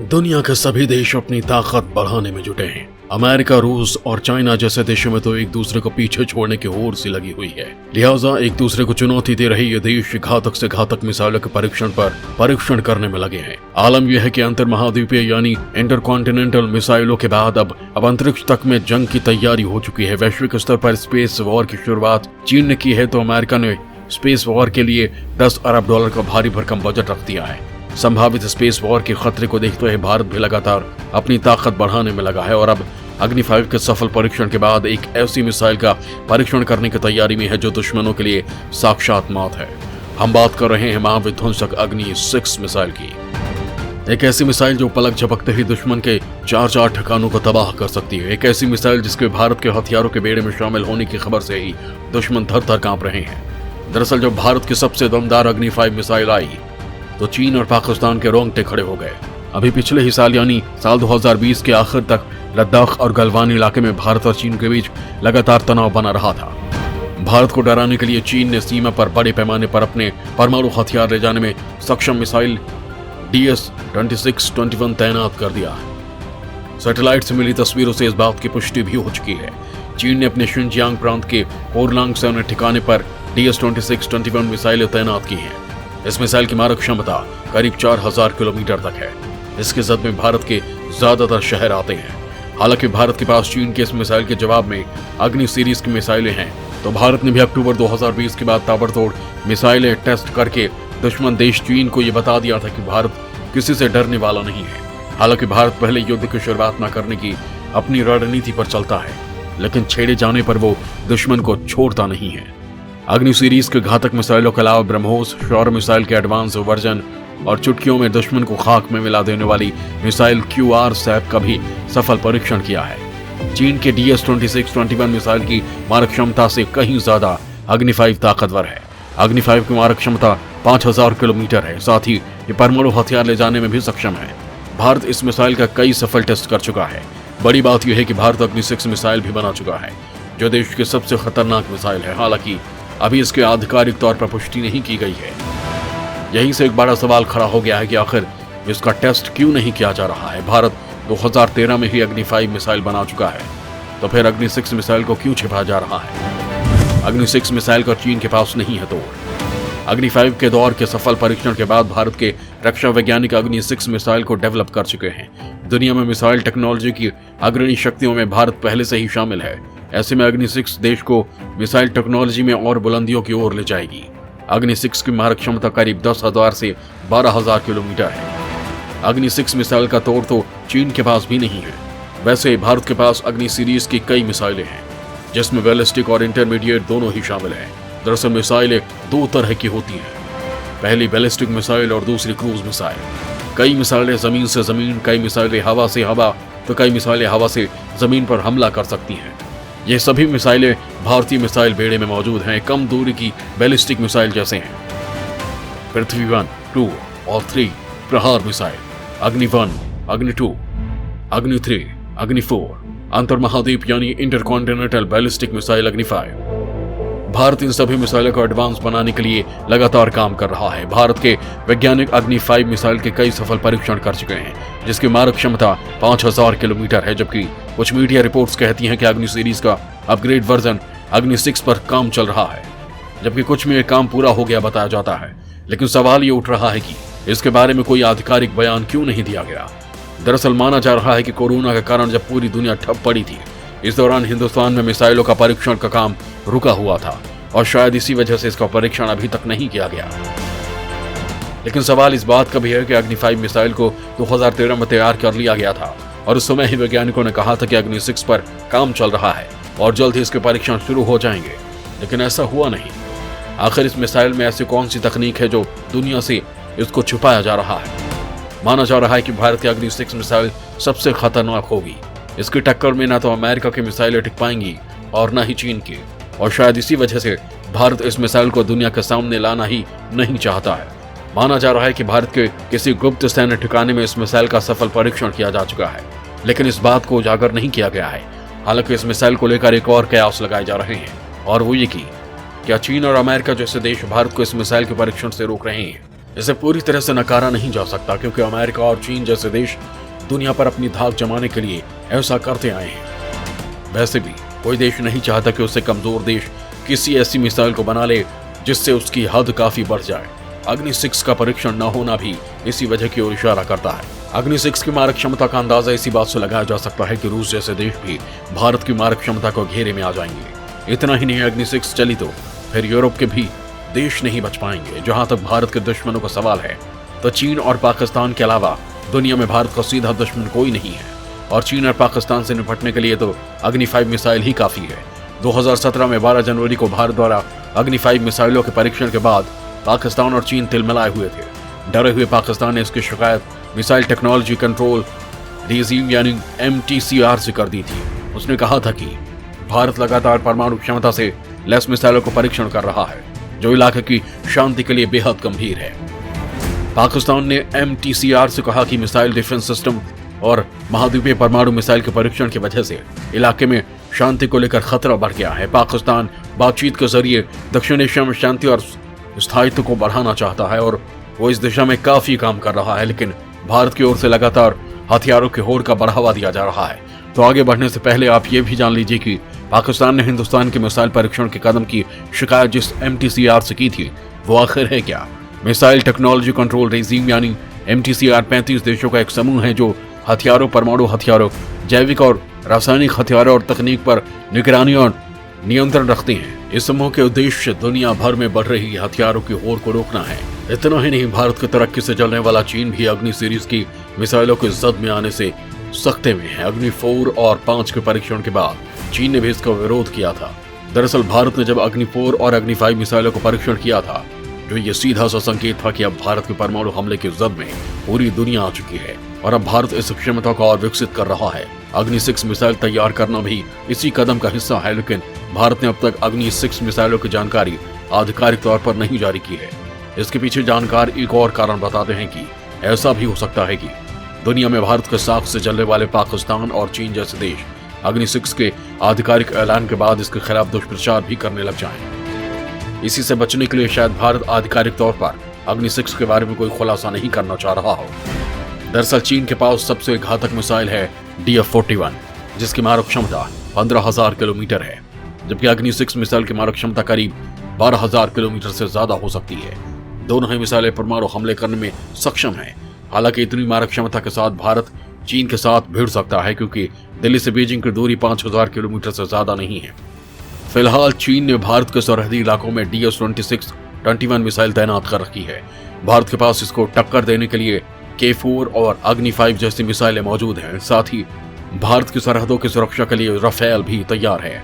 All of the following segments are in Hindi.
दुनिया के सभी देश अपनी ताकत बढ़ाने में जुटे हैं। अमेरिका, रूस और चाइना जैसे देशों में तो एक दूसरे को पीछे छोड़ने की होड़ सी लगी हुई है। लिहाजा एक दूसरे को चुनौती दे रहे ये देश घातक से घातक मिसाइलों के परीक्षण करने में लगे हैं। आलम यह है कि अंतर महाद्वीपीय यानी इंटरकॉन्टिनेंटल मिसाइलों के बाद अब अंतरिक्ष तक में जंग की तैयारी हो चुकी है। वैश्विक स्तर पर स्पेस वॉर की शुरुआत चीन ने की है तो अमेरिका ने स्पेस वॉर के लिए $10 अरब का भारी भरकम बजट रख दिया है। संभावित स्पेस वॉर के खतरे को देखते हुए भारत भी लगातार अपनी ताकत बढ़ाने में लगा है और अब अग्नि 5 के सफल परीक्षण के बाद एक ऐसी मिसाइल का परीक्षण करने की तैयारी में है जो दुश्मनों के लिए साक्षात मौत है। हम बात कर रहे हैं महाविध्वंसक अग्नि 6 मिसाइल की। एक ऐसी मिसाइल जो पलक झपकते ही दुश्मन के 4 ठिकानों को तबाह कर सकती है। एक ऐसी मिसाइल जिसके भारत के हथियारों के बेड़े में शामिल होने की खबर से ही दुश्मन थर-थर कांप रहे हैं। दरअसल जब भारत की सबसे दमदार अग्नि 5 मिसाइल आई तो चीन और पाकिस्तान के रोंगटे खड़े हो गए। अभी पिछले ही साल यानी साल 2020 के आखिर तक लद्दाख और गलवान इलाके में भारत और चीन के बीच लगातार तनाव बना रहा था। भारत को डराने के लिए चीन ने सीमा पर बड़े पैमाने पर अपने परमाणु हथियार ले जाने में सक्षम मिसाइल DS-2621 तैनात कर दिया है। सैटेलाइट से मिली तस्वीरों से इस बात की पुष्टि भी हो चुकी है। चीन ने अपने शिनजियांग प्रांत के होरलांग सैन्य ठिकाने पर DS-2621 मिसाइलें तैनात की हैं। इस मिसाइल की मारक क्षमता करीब 4000 किलोमीटर तक है। इसके जद में भारत के ज्यादातर शहर आते हैं। हालांकि भारत के पास चीन के इस मिसाइल के जवाब में अग्नि सीरीज की मिसाइलें हैं, तो भारत ने भी अक्टूबर 2020 के बाद ताबड़तोड़ मिसाइलें टेस्ट करके दुश्मन देश चीन को यह बता दिया था कि भारत किसी से डरने वाला नहीं है। हालांकि भारत पहले युद्ध की शुरुआत न करने की अपनी रणनीति पर चलता है, लेकिन छेड़े जाने पर वो दुश्मन को छोड़ता नहीं है। अग्नि सीरीज के घातक मिसाइलों के अलावा ब्रह्मोस, शौर्य मिसाइल के एडवांस वर्जन और चुटकियों में दुश्मन को खाक में मिला देने वाली मिसाइल QR-SAP का भी सफल परीक्षण किया है। चीन के DS-2621 मिसाइल की मारक क्षमता से कहीं ज्यादा अग्नि 5 ताकतवर है। अग्नि 5 की मारक क्षमता 5000 किलोमीटर है। साथ ही ये परमाणु हथियार ले जाने में भी सक्षम है। भारत इस मिसाइल का कई सफल टेस्ट कर चुका है। बड़ी बात यह है कि भारत अग्नि 6 मिसाइल भी बना चुका है, जो देश की सबसे खतरनाक मिसाइल है। हालांकि अभी इसके आधिकारिक तौर पर पुष्टि नहीं की गई है। यहीं से एक बड़ा सवाल खड़ा हो गया है कि आखिर इसका टेस्ट क्यों नहीं किया जा रहा है। भारत 2013 में ही अग्नि 5 मिसाइल बना चुका है, तो फिर अग्नि 6 मिसाइल को क्यों छिपाया जा रहा है। अग्नि 6 मिसाइल का चीन के पास नहीं है तोड़। अग्नि 5 के दौर के सफल परीक्षण के बाद भारत के रक्षा वैज्ञानिक अग्नि 6 मिसाइल को डेवलप कर चुके हैं। दुनिया में मिसाइल टेक्नोलॉजी की अग्रणी शक्तियों में भारत पहले से ही शामिल है। ऐसे में अग्नि 6 देश को मिसाइल टेक्नोलॉजी में और बुलंदियों की ओर ले जाएगी। अग्नि 6 की मारक क्षमता करीब 10,000 से 12,000 किलोमीटर है। अग्नि 6 मिसाइल का तोड़ तो चीन के पास भी नहीं है। वैसे भारत के पास अग्नि सीरीज की कई मिसाइलें हैं, जिसमें बैलिस्टिक और इंटरमीडिएट दोनों ही शामिल हैं। दरअसल मिसाइलें 2 तरह की होती हैं, पहली बैलिस्टिक मिसाइल और दूसरी क्रूज मिसाइल। कई मिसाइलें जमीन से जमीन, कई मिसाइलें हवा से हवा, तो कई मिसाइलें हवा से जमीन पर हमला कर सकती हैं। ये सभी मिसाइलें भारतीय मिसाइल बेड़े में मौजूद हैं। कम दूरी की बैलिस्टिक मिसाइल जैसे हैं पृथ्वी 1, 2 और 3 प्रहार मिसाइल, अग्नि 1, अग्नि 2, अग्नि 3, अग्नि 4, अंतर महाद्वीप यानी इंटरकॉन्टिनेंटल बैलिस्टिक मिसाइल अग्नि 5। भारत इन सभी मिसाइलों को एडवांस बनाने के लिए लगातार काम कर रहा है। भारत के वैज्ञानिक अग्नि 5 मिसाइल के कई सफल परीक्षण कर चुके हैं, जिसकी मारक क्षमता 5000 किलोमीटर है। जबकि कुछ मीडिया रिपोर्ट्स कहती हैं कि अग्नि सीरीज का अपग्रेड वर्जन अग्नि 6 पर काम चल रहा है, जबकि कुछ में काम पूरा हो गया बताया जाता है। लेकिन सवाल ये उठ रहा है कि इसके बारे में कोई आधिकारिक बयान क्यों नहीं दिया गया। दरअसल माना जा रहा है कि कोरोना के कारण जब पूरी दुनिया ठप पड़ी थी, इस दौरान हिंदुस्तान में मिसाइलों का परीक्षण का काम रुका हुआ था और शायद इसी वजह से इसका परीक्षण अभी तक नहीं किया गया। लेकिन सवाल इस बात का भी है कि अग्नि 5 मिसाइल को 2013 में तैयार कर लिया गया था और उस समय ही वैज्ञानिकों ने कहा था कि अग्नि 6 पर काम चल रहा है और जल्द ही इसके परीक्षण शुरू हो जाएंगे, लेकिन ऐसा हुआ नहीं। आखिर इस मिसाइल में ऐसी कौन सी तकनीक है जो दुनिया से इसको छुपाया जा रहा है। माना जा रहा है कि भारत की अग्नि 6 मिसाइल सबसे खतरनाक होगी। इसकी टक्कर में न तो अमेरिका की मिसाइलें टिक पाएंगी और न ही चीन की, और शायद इसी वजह से भारत इस मिसाइल को दुनिया के सामने लाना ही नहीं चाहता है। माना जा रहा है कि भारत के किसी गुप्त सैन्य ठिकाने में इस मिसाइल का सफल परीक्षण किया जा चुका है, लेकिन इस बात को उजागर नहीं किया गया है। हालांकि इस मिसाइल को लेकर एक और कयास लगाए जा रहे हैं, और वो ये कि क्या चीन और अमेरिका जैसे देश भारत को इस मिसाइल के परीक्षण से रोक रहे हैं। इसे पूरी तरह से नकारा नहीं जा सकता, क्योंकि अमेरिका और चीन जैसे देश दुनिया पर अपनी धाक जमाने के लिए ऐसा करते आए हैं। वैसे भी कोई देश नहीं चाहता कि उससे कमजोर देश किसी ऐसी मिसाइल को बना ले जिससे उसकी हद काफी बढ़ जाए। अग्नि 6 का परीक्षण न होना भी इसी वजह की ओर इशारा करता है। अग्नि 6 की मारक क्षमता का अंदाजा इसी बात से लगाया जा सकता है कि रूस जैसे देश भी भारत की मारक क्षमता को घेरे में आ जाएंगे। इतना ही नहीं, अग्नि 6 चली तो फिर यूरोप के भी देश नहीं बच पाएंगे। जहां तक भारत के दुश्मनों का सवाल है तो चीन और पाकिस्तान के अलावा दुनिया में भारत का सीधा दुश्मन कोई नहीं है, और चीन और पाकिस्तान से निपटने के लिए तो अग्नि 5 मिसाइल ही काफी है। 2017 में 12 जनवरी को भारत द्वारा अग्नि 5 मिसाइलों के परीक्षण के बाद पाकिस्तान और चीन तिलमिलाए हुए थे। डरे हुए पाकिस्तान ने इसकी शिकायत मिसाइल टेक्नोलॉजी कंट्रोल रेजिम यानी MTCR से कर दी थी। उसने कहा था कि भारत लगातार परमाणु क्षमता से लैस मिसाइलों को परीक्षण कर रहा है, जो इलाके की शांति के लिए बेहद गंभीर है। पाकिस्तान ने MTCR से कहा कि मिसाइल डिफेंस सिस्टम और महाद्वीपीय परमाणु मिसाइल के परीक्षण की वजह से इलाके में शांति को लेकर खतरा बढ़ गया है। पाकिस्तान बातचीत के जरिए दक्षिण एशिया में शांति और स्थायित्व को बढ़ाना चाहता है और वो इस दिशा में काफी काम कर रहा है, लेकिन भारत की ओर से लगातार हथियारों की होड़ का बढ़ावा दिया जा रहा है। तो आगे बढ़ने से पहले आप ये भी जान लीजिए कि पाकिस्तान ने हिंदुस्तान के मिसाइल परीक्षण के कदम की शिकायत जिस MTCR से की थी वो आखिर है क्या। मिसाइल टेक्नोलॉजी कंट्रोल रेजिम यानी MTCR 35 देशों का एक समूह है जो हथियारों, परमाणु हथियारों, जैविक और रासायनिक हथियारों और तकनीक पर निगरानी और नियंत्रण रखते हैं। इस समूह के उद्देश्य दुनिया भर में बढ़ रही हथियारों की होड़ को रोकना है। इतना ही नहीं, भारत की तरक्की से जलने वाला चीन भी अग्नि सीरीज की मिसाइलों के जद में आने से सख्ते में है। अग्नि 4 और 5 के परीक्षण के बाद चीन ने भी इसका विरोध किया था। दरअसल भारत ने जब अग्नि 4 और अग्नि 5 मिसाइलों को परीक्षण किया था, जो ये सीधा सा संकेत था कि अब भारत के परमाणु हमले के जद में पूरी दुनिया आ चुकी है और अब भारत इस क्षमता को और विकसित कर रहा है। अग्नि 6 मिसाइल तैयार करना भी इसी कदम का हिस्सा है, लेकिन भारत ने अब तक अग्नि 6 मिसाइलों की जानकारी आधिकारिक तौर पर नहीं जारी की है। इसके पीछे जानकार एक और कारण बताते हैं कि ऐसा भी हो सकता है कि दुनिया में भारत के साथ से जलने वाले पाकिस्तान और चीन जैसे देश अग्नि 6 के आधिकारिक ऐलान के बाद इसके खिलाफ दुष्प्रचार भी करने लग जाएं। इसी से बचने के लिए शायद भारत आधिकारिक तौर पर अग्नि 6 के बारे में कोई खुलासा नहीं करना चाह रहा हो। दरअसल चीन के पास सबसे घातक मिसाइल है DF-41, जिसकी मारक क्षमता 15,000 किलोमीटर है, जबकि अग्नि 6 मिसाइल की मारक क्षमता करीब 12,000 किलोमीटर से ज्यादा हो सकती है। दोनों ही मिसाइलें परमाणु हमले करने में सक्षम हैं। हालांकि इतनी मारक क्षमता के साथ भारत चीन के साथ भिड़ सकता है, क्योंकि दिल्ली से बीजिंग की दूरी 5,000 किलोमीटर से ज्यादा नहीं है। फिलहाल चीन ने भारत के सरहदी इलाकों में DS-26-21 मिसाइल तैनात कर रखी है। भारत के पास इसको टक्कर देने के लिए K4 और अग्नि 5 जैसी मिसाइलें मौजूद हैं। साथ ही भारत की सरहदों की सुरक्षा के लिए राफेल भी तैयार है।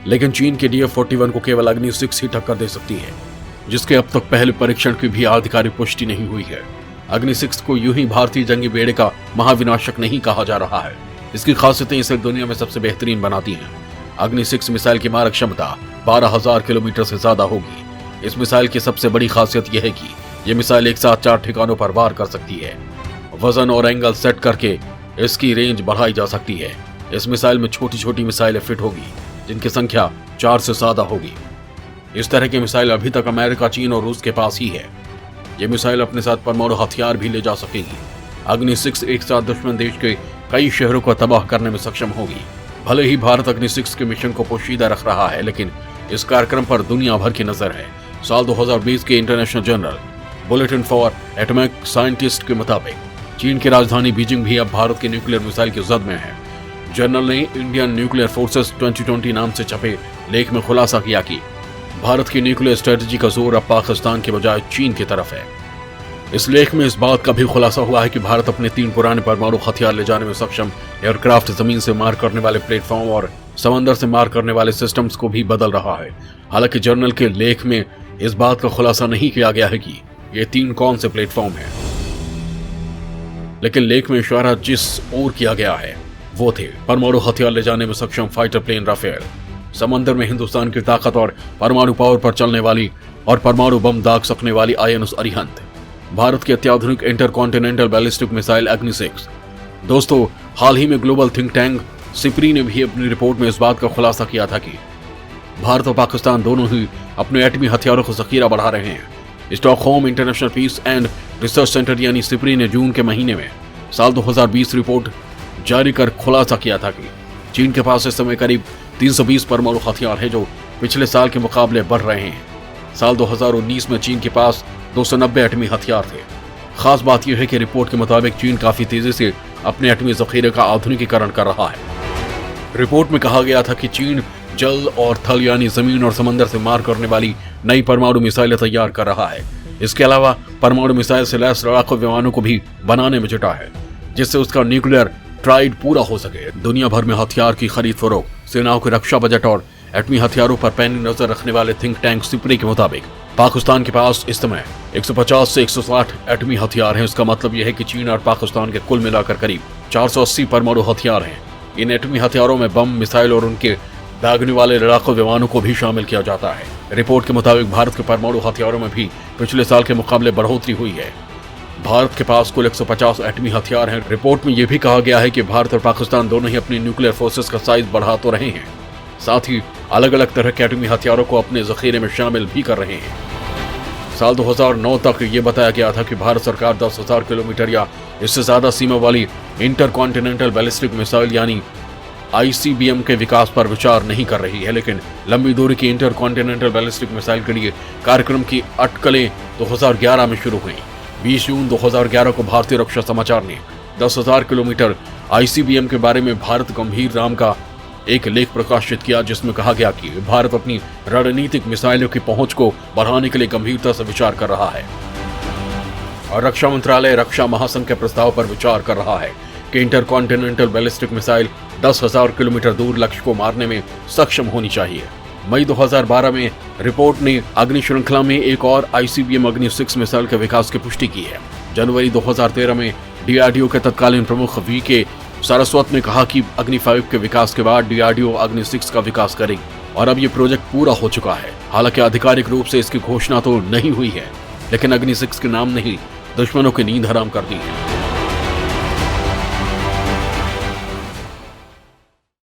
लेकिन चीन के DF-41 को केवल अग्नि 6 ही टक्कर दे सकती है, जिसके अब तक पहले परीक्षण की भी आधिकारिक पुष्टि नहीं हुई है। अग्नि 6 को यूं ही भारतीय जंगी बेड़े का महाविनाशक नहीं कहा जा रहा है। इसकी खासियतें इसे दुनिया में सबसे बेहतरीन बनाती हैं। अग्नि 6 मिसाइल की मारक क्षमता 12,000 किलोमीटर से ज्यादा होगी। इस मिसाइल की सबसे बड़ी खासियत यह है कि यह मिसाइल एक साथ 4 ठिकानों पर वार कर सकती है। वजन और एंगल सेट करके इसकी रेंज बढ़ाई जा सकती है। इस मिसाइल में छोटी छोटी मिसाइलें फिट होगी, जिनकी संख्या 4 से ज्यादा होगी। इस तरह की मिसाइल अभी तक अमेरिका, चीन और रूस के पास ही है। ये मिसाइल अपने साथ परमाणु हथियार भी ले जा सकेगी। अग्नि 6 एक साथ दुश्मन देश के कई शहरों को तबाह करने में सक्षम होगी। भले ही भारत अग्नि 6 के मिशन को पोशीदा रख रहा है, लेकिन इस कार्यक्रम पर दुनिया भर की नजर है। साल 2020 के international journal bulletin for atomic scientist के मुताबिक चीन की राजधानी बीजिंग भी अब भारत की न्यूक्लियर मिसाइल की जद में है। जर्नल ने इंडियन न्यूक्लियर फोर्सेस 2020 नाम से छपे लेख में खुलासा किया कि भारत की न्यूक्लियर स्ट्रेटजी का जोर अब पाकिस्तान के बजाय चीन की तरफ है। इस लेख में इस बात का भी खुलासा हुआ है कि भारत अपने 3 पुराने परमाणु हथियार ले जाने में सक्षम एयरक्राफ्ट, जमीन से मार करने वाले प्लेटफॉर्म और समंदर से मार करने वाले सिस्टम्स को भी बदल रहा है। हालांकि जर्नल के लेख में इस बात का खुलासा नहीं किया गया है कि ये 3 कौन से प्लेटफॉर्म हैं, लेकिन लेख में इशारा जिस ओर किया गया है वो थे परमाणु हथियार ले जाने में सक्षम फाइटर प्लेन राफेल, समंदर में हिंदुस्तान की ताकत और परमाणु पावर पर चलने वाली और परमाणु बम दाग सकने वाली INS अरिहंत, भारत की अत्याधुनिक इंटरकॉन्टिनेंटल बैलिस्टिक मिसाइल अग्नि 6। दोस्तों, हाल ही में ग्लोबल थिंक टैंक सिप्री ने भी अपनी रिपोर्ट में इस बात का खुलासा किया था कि भारत और पाकिस्तान दोनों ही अपने एटमी हथियारों का जखीरा बढ़ा रहे हैं। Stockholm International Peace and Research Centre यानी सिप्री ने जून के महीने में साल 2020 रिपोर्ट जारी कर खुलासा किया था कि चीन के पास इस समय करीब 320 परमाणु हथियार हैं, जो पिछले साल के मुकाबले बढ़ रहे हैं। साल 2019 में चीन के पास 290 एटमी हथियार थे। खास बात यह है कि रिपोर्ट के मुताबिक चीन काफी तेजी से अपने एटमी जखीरे का आधुनिकीकरण कर रहा है। रिपोर्ट में कहा गया था कि चीन जल और थल यानी जमीन और समंदर से मार करने वाली नई परमाणु मिसाइलें तैयार कर रहा है। इसके अलावा परमाणु मिसाइल से लैस लड़ाकू विमानों को भी बनाने में जुटा है, जिससे उसका न्यूक्लियर ट्राइड पूरा हो सके। दुनिया भर में हथियार की खरीद फरोख्त, सेनाओं के रक्षा बजट और एटमी हथियारों पर पैनी नजर रखने वाले थिंक टैंक सिप्री के मुताबिक पाकिस्तान के पास इस समय 150 से 160 एटमी हथियार हैं। इसका मतलब यह है कि चीन और पाकिस्तान के कुल मिलाकर करीब 480 परमाणु हथियार हैं। इन एटमी हथियारों में बम, मिसाइल और उनके दागने वाले लड़ाकू विमानों को भी शामिल किया जाता है। रिपोर्ट के मुताबिक भारत के परमाणु हथियारों में भी पिछले साल के मुकाबले बढ़ोतरी हुई है। भारत के पास कुल 150 एटमी हथियार हैं। रिपोर्ट में यह भी कहा गया है कि भारत और पाकिस्तान दोनों ही अपनी न्यूक्लियर फोर्सेस का साइज बढ़ा तो रहे हैं, साथ ही अलग अलग तरह के एटमी हथियारों को अपने जखीरे में शामिल भी कर रहे हैं। साल 2009 तक ये बताया गया था कि भारत सरकार 10,000 किलोमीटर या इससे ज्यादा सीमा वाली इंटरकॉन्टिनेंटल बैलिस्टिक मिसाइल यानी ICBM के विकास पर विचार नहीं कर रही है, लेकिन लंबी दूरी की इंटरकॉन्टिनेंटल बैलिस्टिक मिसाइल के लिए कार्यक्रम की अटकलें 2011 में शुरू हुई। 20 जून 2011 को भारतीय रक्षा समाचार ने 10,000 किलोमीटर ICBM के बारे में भारत गंभीर नाम का एक लेख प्रकाशित किया, जिसमें कहा गया कि भारत अपनी रणनीतिक मिसाइलों की पहुंच को बढ़ाने के लिए गंभीरता से विचार कर रहा है और रक्षा मंत्रालय रक्षा महासंघ के प्रस्ताव पर विचार कर रहा है कि इंटरकॉन्टिनेंटल बैलिस्टिक मिसाइल 10,000 किलोमीटर दूर लक्ष्य को मारने में सक्षम होनी चाहिए। मई 2012 में रिपोर्ट ने अग्नि श्रृंखला में एक और ICBM अग्नि 6 मिसाइल के विकास की पुष्टि की है। जनवरी 2013 में DRDO के तत्कालीन प्रमुख VK सारस्वत ने कहा कि अग्नि 5 के विकास के बाद DRDO अग्नि 6 का विकास करेगी और अब ये प्रोजेक्ट पूरा हो चुका है। हालांकि आधिकारिक रूप से इसकी घोषणा तो नहीं हुई है, लेकिन अग्नि 6 के नाम ने ही दुश्मनों की नींद हराम कर दी है।